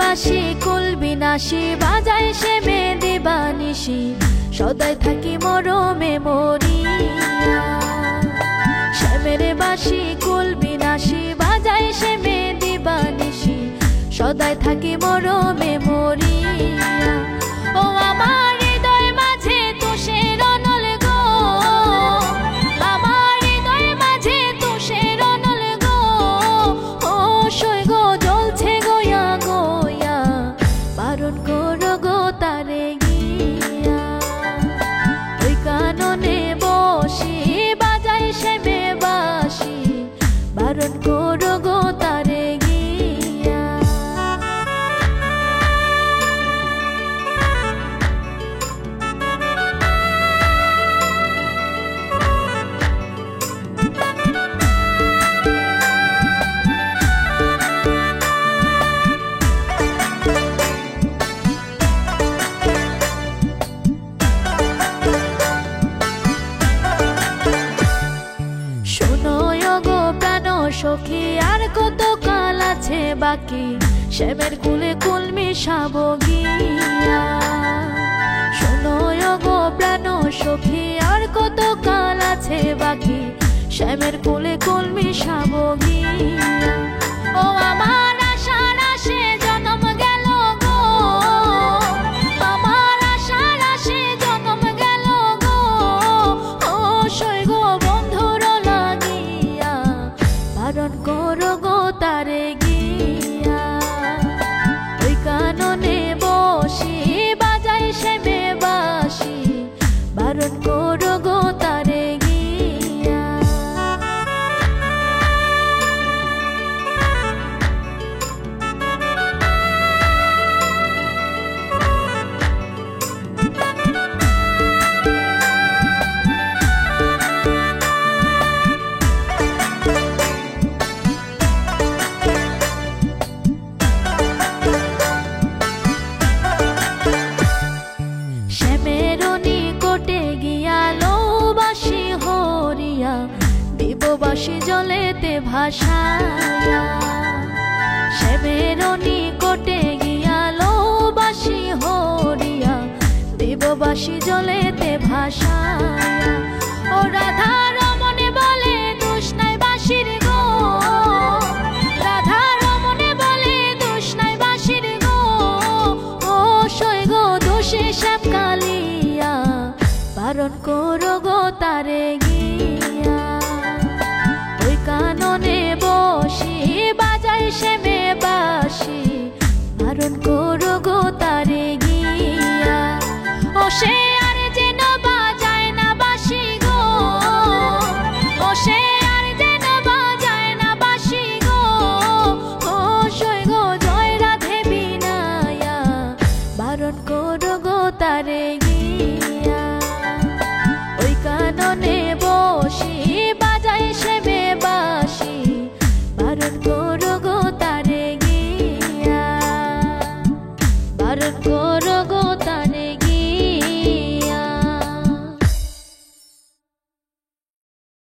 বাঁশি কুল বিনাশী বাজায় সে মেয়েদে বানিশি সদাই থাকি মরমে মরিয়া শ্যামের বাঁশি কুল বিনাশী বাজায় সে মেয়েদে বানিশি সদাই থাকি মরমে মরিয়া ও আমার হৃদয় মাঝে তুষের অনল গো আমার হৃদয় মাঝে তুষের অনল গো ও সৈগ জ্বলছে গয়া গয়া বারণ করো গো তারে গিয়া ওই কাননে বসি বাজায় সে বাঁশি বারণ করো গো তারে সখী আর কত কাল আছে বাকি শ্যামের কুলে কুল মিশাবো গিয়া শোনো গো প্রাণ সখী আর কত কাল আছে বাকি শ্যামের কুলে কুল মিশাবো গিয়া ও আমার আশার আসে জনম গেল গো আমার আশার আসে জনম গেল গো ও সৈগ বন্ধুর লাগিয়া বারণ করো গো তারে গিয়া ওই কাননে বসি বাজায় সে বাঁশি বারণ করো গো তারে গিয়া বাঁশি জলেতে ভাসায়া শ্যামের নিকটে গিয়ালো বাঁশি হরিয়া দেব বাঁশি জলেতে ভাসায়া ও রাধা রমনে বলে দোষ নাই বাঁশির গো রাধা রমনে বলে দোষ নাই বাঁশির গো ও সৈগ দোষে শ্যাম কালিয়া বারণ করো গো তারে গিয়া কাননে বসি বাজায় সে বাঁশি বারণ করো গো তারে গিয়া ও সে আর যেন বাজায় না বাঁশি গো ও সে আর যেন বাজায় না বাঁশি গো ও সৈগ জয় রাধে বিনায়া বারণ করো গো তারে গিয়া ওই কাননে বসি বাজায় সে বাঁশি বারণ করো গো তারে গিয়া বারণ করো গো।